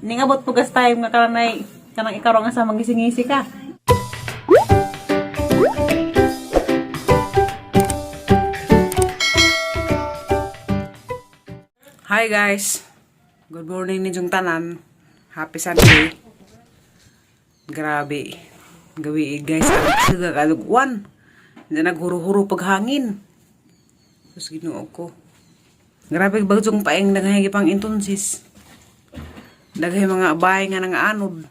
ningabot po gas time nga kanang ikaw nga sa magising-ngisi ka. Hi guys. Good morning ninyong tanan. Happy Sunday. Grabe. Gawi guys, ang kalugwan. Hindi naghuro-huro paghangin. Tapos Ginoo ko. Grabe bagjong paeng nagahigi pang intonsis. Daghay mga bahay nga nang anod.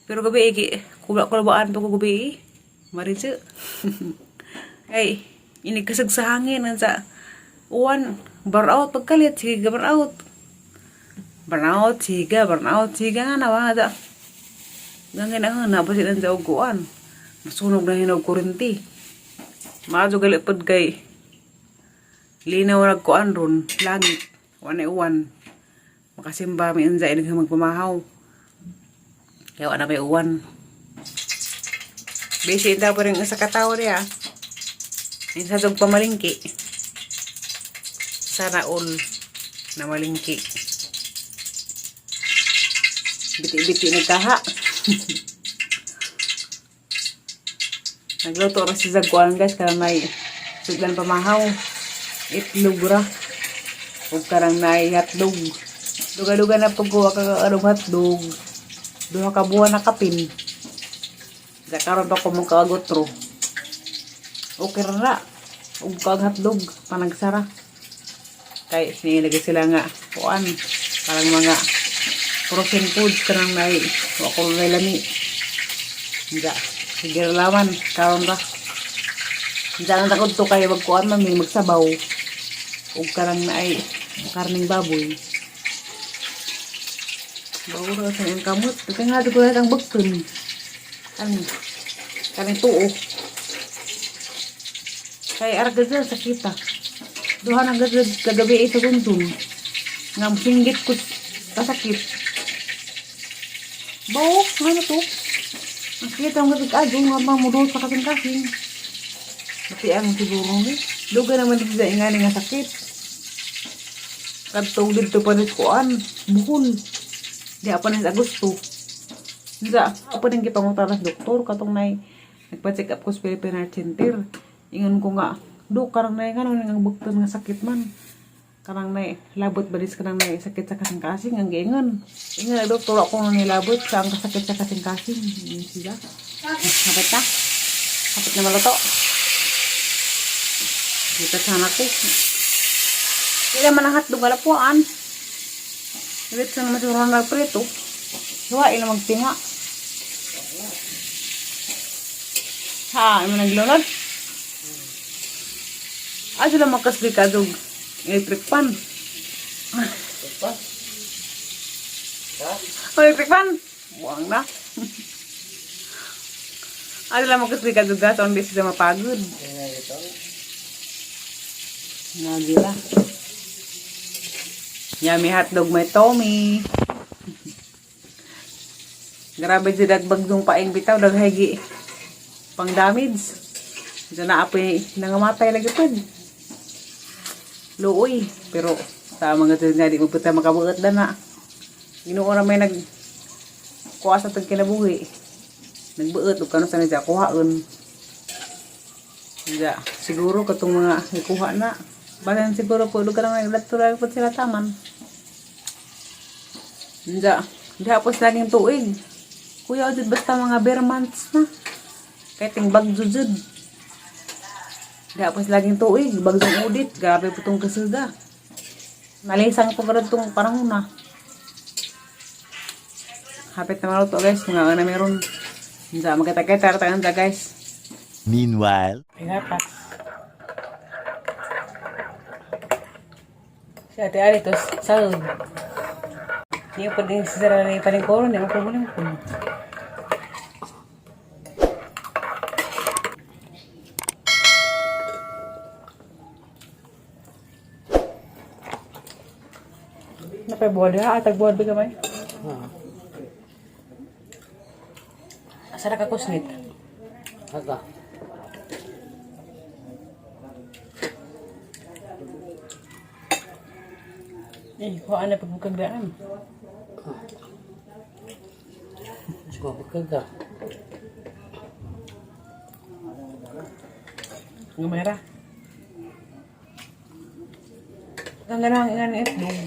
Pero gabi kulabaan to ko gabi. Maritse. Ay, ini kasag sa hangin sa uwan. Burn out pagkalit, sige burn out. Burn out, sige nga nawa da. Gangan ang napasit sa uguan. Masunog na hinog kurinti. Maadyo galipod kay linaw nagkuan ron, langit, uwan. Makasimba may anzay nang magpamahaw. Kaya wala may uwan. Basi ita pa rin sa katawa niya. Yung sa pamalingki. Sana all na malingki. Biti-biti nagkaha. Nagluto rin si Zagkuan guys karena may suglan pamahaw. Itlog ra. Huwag karang naihatlog. Duga-duga na pagkuha ka anong hatlog. Duha ka buwan na kapin. Karon pa ko mong kaagotro. Okay ra. Huwag ka hatlog. Panagsara. Kaya sinilagay sila nga. Kuan. Parang mga frozen food. Karang wakol na lami. Hindi. Sige lawan. Karon ra. Hindi ang takot to kaya magkuan mami magsabaw. Huwag ka lang na ay karning baboy. Bago na sa yung kamot. Ito nga ito ko na ang bagton. Karning tuo. Kaya aragad sa kita. Duha ng gagad kagabi sa gundong. Nga singgit ko kasakit. Bawo, ano to? Ang kita ang gagad adyo nga mamudol sa kasing-kasing. Tapi ang siguro ni. Duga naman dito sa ingani nga sakit. Kadtong dito pa nit kuan, buhol. Di apa na sa Agosto. Nisa, apa nang gipangutanas doktor katong nay nagpa-check up ko sa Philippine Heart Center. Ingon ko nga, do karang nay kanon nga bukton nga sakit man. Karang nay labot balis karang nay sakit sa kasing-kasing ang giingon. Ingon doktor ako nga nilabot sa ang kasakit sa kasing-kasing. Siya. Hapit na. Hapit na maluto. Kita sana ko. Hindi naman ang hotdog alapuan. Ibig sa naman surang nagprito. Huwain na magtinga. Ha, ano naglunod? Sila makasli ka dog. Electric pan. Electric pan? Buwang na. Sila makasli ka dog. So, hindi sila mapagod. Nagila. Yummy hotdog may Tommy. Grabe si dagbagdong paing bitaw daghaygi pang damage. Diyan na apoy nangamatay lagi pud. Luoy, pero sa mga nga di mo puta makabuot na na. Ginoo na may kuha sa tag kinabuhi. Nagbuot ug kano sa nila kuhaon. Diya, siguro katong mga ikuha na. Balan siguro po lugar nga naglatulay po sila taman. Diya, di hapos laging tuig. Kuya jud basta mga bare months na. Kaya ting bagjud. Di hapos laging tuig, bagjong udit, grabe po tong kasuga. Malisang po karon tong panahon na. Hapit na maluto guys, mga na meron. Diya, magkita-kita tayo na guys. Meanwhile, Pinapa. Si ate Aritos, salud. Hindi pa din si Sarah na ipaningkoro, hindi mo problema po. Napabuhad ha? Atag buhad ba kamay? Asa na kakusnit? Aga. kuhaan na pagbukagdaan. Cuma bekerja. Gumera. Ang ganang nga itlog.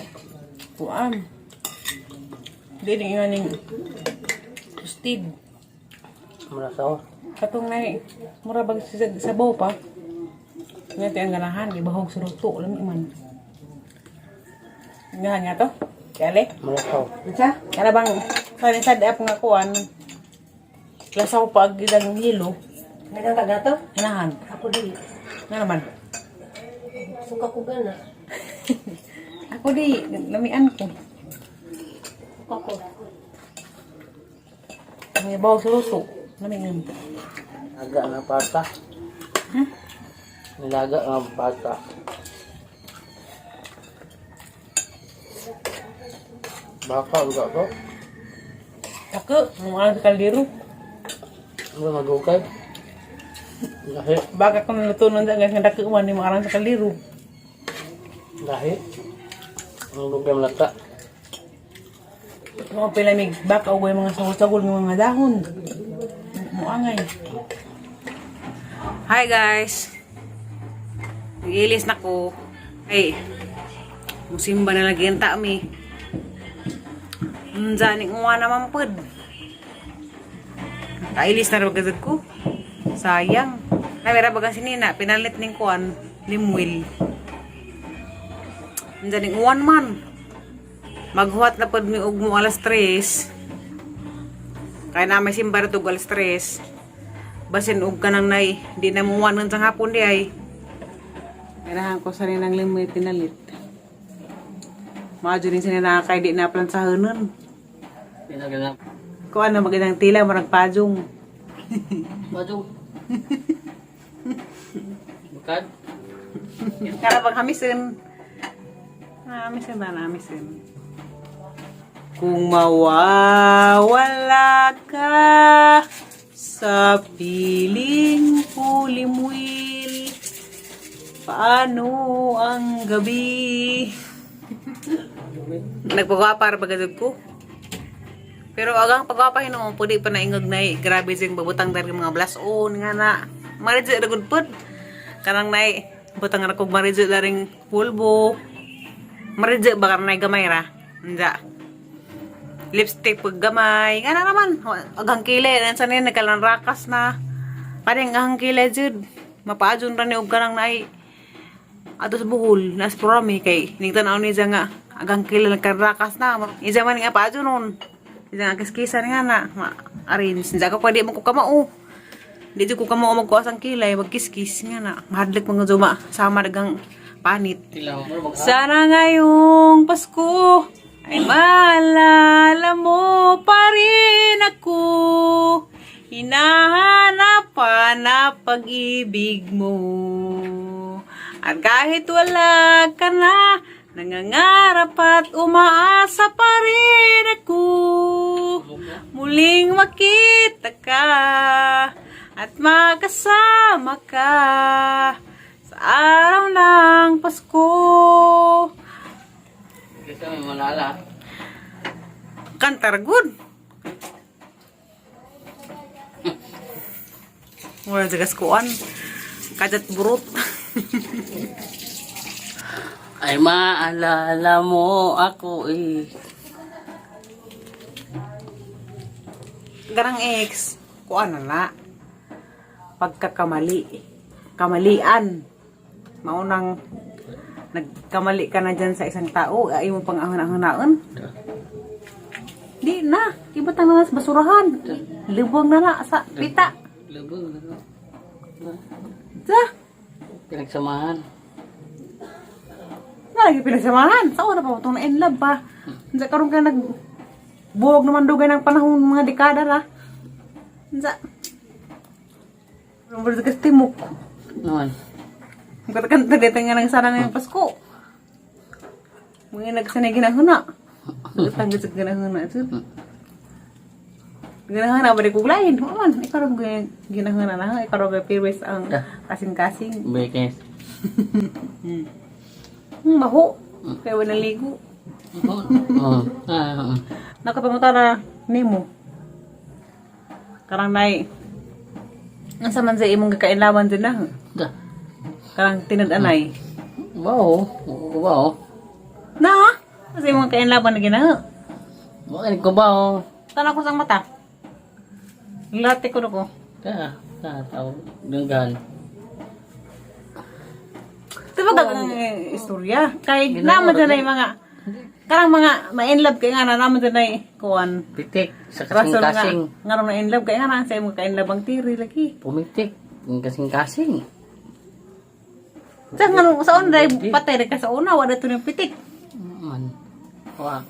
Kuhaan. Hindi din nga ning toasted. Merasa Katong na mura bag sabaw pa. Nga ang ganahan, ibahog sa luto. Alam man. Nga nga to? Kali? merasa. Isa? Kaya bang sad up nga kuan. Lasaw pag ilang hilo. Nagang ka gato? Ganahan. Ako di. Nga naman. Suka ko gana. Ako di, lamian ko. Suka ko. May bawa sa luto. Lamian. Agak na pata. Nilaga nga pata. Baka juga to. Ako, mga sa kaldero. Ano magukay? Lahi. Baka ko naluto nun dyan, nga dako man ni mga sa kaldero. Lahi. Ang lugay malata. Mga pilamig, baka uway mga sagol-sagol ng mga dahon. Muangay. Hi guys. Nag-ilis na ko. Ay, musimba na lagi ang taami. Zaning uwa naman pod. Kailis na rin ko. Sayang. Namira baga sinina, pinalit ning kuan, limwil. Zaning uwan man. Maghuwat na pod mi og mo alas 3. Kaya na may simbar to alas 3. Basin og kanang nay, di na mo wanon sa hapon di ay. Kailangan ko sa rin ang limoy pinalit. Majo rin sila nakakay di na plansahanon. Pinaganap. Kuan na magandang tila marag pajong. Baju. Bukan. Kaya pag hamisin. Hamisin ba na hamisin? Kung mawawala ka sa piling pulimwil, paano ang gabi? Nagpagwapar bagadod ko. Pero agang pagwapahin mo, pwede pa naingog na grabe siyang babutang dari mga blason nga na. Maridyo na gudpod. Kanang na butang na kong maridyo daring pulbo. Maridyo ba karang na gamay ra? Hindi. Lipstick pag gamay. Nga na naman. Agang kilay. Nansa na yun, nagkalang rakas na. Parang agang kilay jud. Mapaadyon ra ni og kanang na ato sa buhol. Nas porami kay. Ningtanaw ni siya nga. Agang kilay nagkarakas na. Isa man nga paadyon nun. Isa nga kiskisan nga na. Ma-arrange. Hindi ako pwede mo ko kamao. Hindi ko kamao magkuas ang kilay. Magkiskis nga na. Mahadlik mga zuma. Sama dagang panit. Tilaw. Sana ngayong Pasko ay maalala mo pa rin ako. Hinahanapan na pag-ibig mo. At kahit wala ka na, nangangarap at umaasa pa rin ako. Muling makita ka at makasama ka sa araw ng Pasko. Kasi may malala. Kantar good. Wala jagas kuan. Kadat burot. Ay maalala mo ako eh. Garang ex. Kuan na. Pagkakamali. Kamalian. Maunang nagkamali ka na dyan sa isang tao. Ay mo pang ahon-ahonaon. Di na. Ibatang na sa basurahan. Lubong na na sa pita. Lubog. Sa. Pinagsamahan. Lagi pinagsamahan. Sa una pa itong na in love pa. Sa karoon ka nagbuhog naman dugay ng panahon mga dekada ra. Sa. Rumbar sa kastimok. Naman. Kanta dito nga ng sana ngayong Pasko. Mga nagsanay ginahuna. Nagtanggat sa ginahuna. Ginahuna ba di kuglayin? Maman, ikaw rin ginahuna na. Ikaw rin pirwes ang kasing-kasing. Bekes. Maho. Kaya wala ligo. Oh. Ah. Nakapanguta na nimo. Karang nay ang saman sa imong kakainlawan din na. Da. Karang tinad-anay. Wow. Wow. Na? Kasi imong kakainlawan na gina. Bakit ko ba? Tanaw ko sang mata. Lati ko na ko. Tao. Denggan. Diba gagang istorya? Kay naman dyan ay mga karang mga ma-inlove kay nga na naman dyan ay kuwan. Pitik. Sa Rason nga, kasing-kasing. nga ron na-inlove kay nga na sa imong ka-inlove ang tiri lagi. Pumitik. Yung kasing-kasing. Sa nga ron, sa una patay ka sa una, wala ito ng pitik. Man. Wah.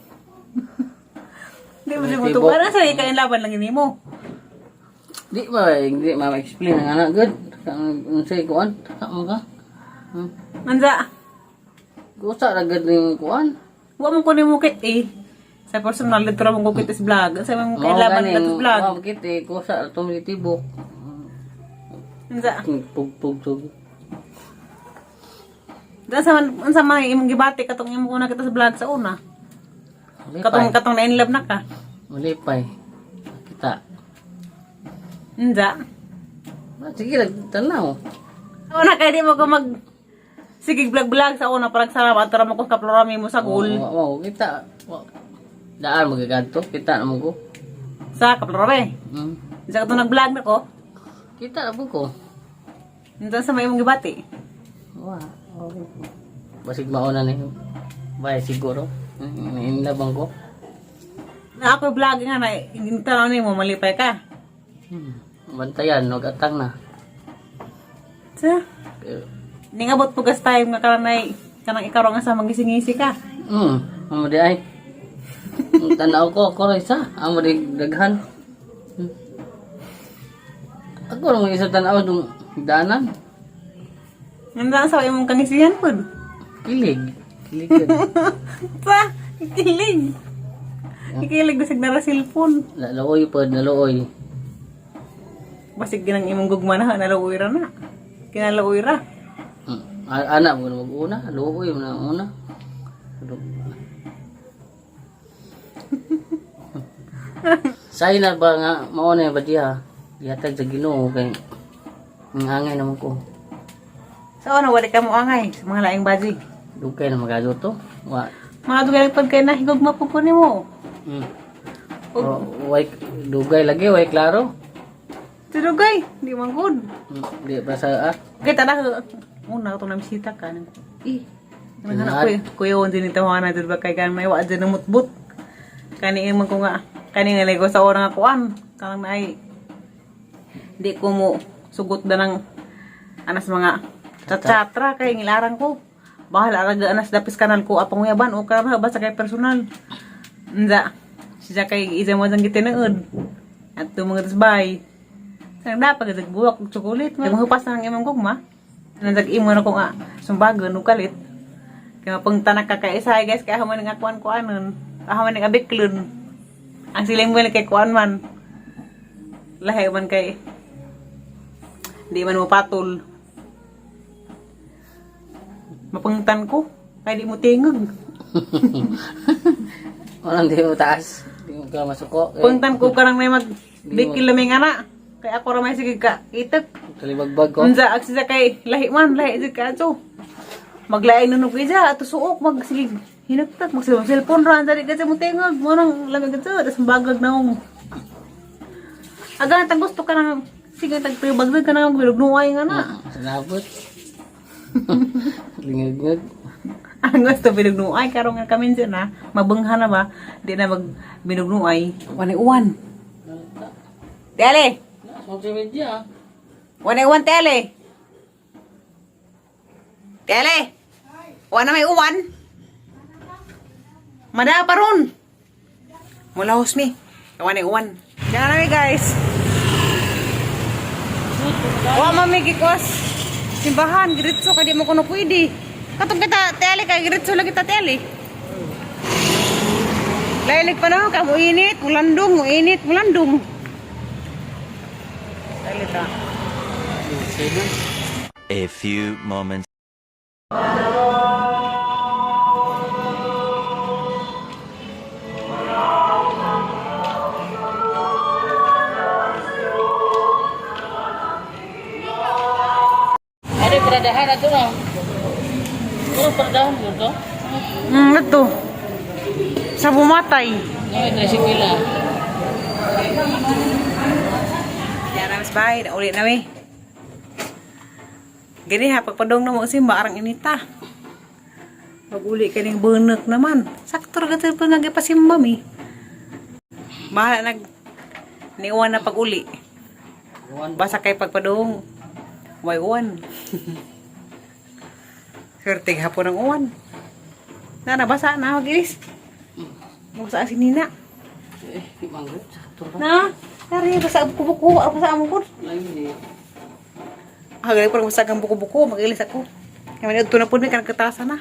Di mo mo ito, parang sa ka-inlaban lang ini mo. Di ba, hindi ma-explain ang anak good. Ang say kuan, mo ka. Manza, Gusto ra gud ning kuan. huwag mo kunin mo kit eh. Sa personal, dito ra mong kukit is vlog. Sa mga ka-inlaban na ito vlog. Wow, kiti ko sa tumitibok. Manza, Pug-pug. dahil sa mga imong gibati, katong imong una kita sa vlog sa una. Katong na-inlove na ka. Malipay. Kita. Manza, Sige lang, tanaw. sa una kaya di mo ko mag sige vlog sa una parang salamat tara mo ko kaplorami mo sa goal Wow, kita. Wow. Daan magagadto, kita naman ko. sa kaplorami. Sa katong nag-vlog na ko, Kita naman ko. nandiyan sa may imong gibati. Wow. Basig mauna na yun. Bye, siguro. Inlabang ko. Na ako vlog nga na hindi tanaw ni mo malipay ka. Bantayan, atang na. Sa Pero, ningabot po gas time nga kanay kanang ikaw nga sa mangisingisi ka. amo di ay. Tanaw ko, ako rin isa. Amo di daghan. Ako rin isa tanaw dung danan. Nandiyan sa imong kangisihan po. Kilig. Kilig yun. Sa kilig. Ikilig basig na ra cellphone. Naloy po, naloy. Basig ginang imong gugma na naluoy ra na. Kinaluoy ra. Anak mo na mag-una. Luoy mo na una. Sa'yo na ba nga, mauna yung ba diya? Yatag sa Ginoo kay ang angay naman ko. Sa una wala ka mo angay sa mga laing baji. Dugay na magado to. Wa. Mga dugay pag kay nahigugma po ni mo. Way dugay lagi, way klaro. Dugay, di man good. Di pa sa Kita na una to na bisita ka nang. Nanghanap ko kuya din ito na dito ba kay kan may wa dyan ng mutbut. Kani imong ko nga kani nga lego sa orang nga kuan. Kanang naay di ko mo sugot da ng anas mga chatra kay ngilarang ko. Bahala ra anas dapis kanal ko apang uyaban o karama basta kay personal. Nda siya kay isa mo jang gitinuod. At mga tasbay. Sang dapat gid buwak og chocolate mo hupas nang imong gugma. Nandag imo na ko nga sumbagon ug kalit. Kaya pang tanak kakaisa guys kaya man nga kuan-kuanon. Man nga biklon. Ang siling mo kay kuan man. Lahi man kay di man mo patol. Mapangtan ko kay di mo tingog. Walang di mo taas. Di mo ka masuko. Pangtan ko karang may mag bikil laming ana. Kaya ako ra may sige ka itek. Kalibagbag ko. Unsa agsi sa kay lahi jud ka ato. Maglain nunog isa ato suok sige hinagtat magsa cellphone ra dali kasi mo tingog mo nang lamig ato das bagag na mo. Aga tang gusto ka nang sige tag bagag ka nang bilugnuay nga na. Salabot. Lingag-ngag. Ang gusto bilugnuay karon nga kami dyan na mabengha na ba di na mag bilugnuay. Wani uwan. Tele. Social media. Wani uwan tele. Tele. Wala may uwan. Mada pa ron. Mula husmi. Wani uwan. Diyan na namin guys. Wa mamigikos. Simbahan, giritso ka di mo kuno pwede. Katong kita tele kay giritso lagi ta tele. Lailig pa na ka mo init, mulandong. Tele ta. A few moments. dahan na ito na. Puro pardahan mo ito. Ito. Sa bumatay. Ngayon, tricycle ah. Yan na, mas bahay. Ulit na, we. Gani ha, pagpadong na mo si arang inita. Pag-uli ka ng bunak naman. Sakto rin ka pa nagpasimba, mi. Bahala niuwan na pag-uli. Basa kay pagpadong. May uwan. Swerte hapon ng uwan. Nabasa na, magilis. Mabasa si Nina. Eh, manggut. Sakto ba? Na, nari, basa ang buku-buku. Basa ang buku. Lain eh. Hagay parang basa ang buku-buku. Magilis ako. Kaya ito na po may kanang katasan na.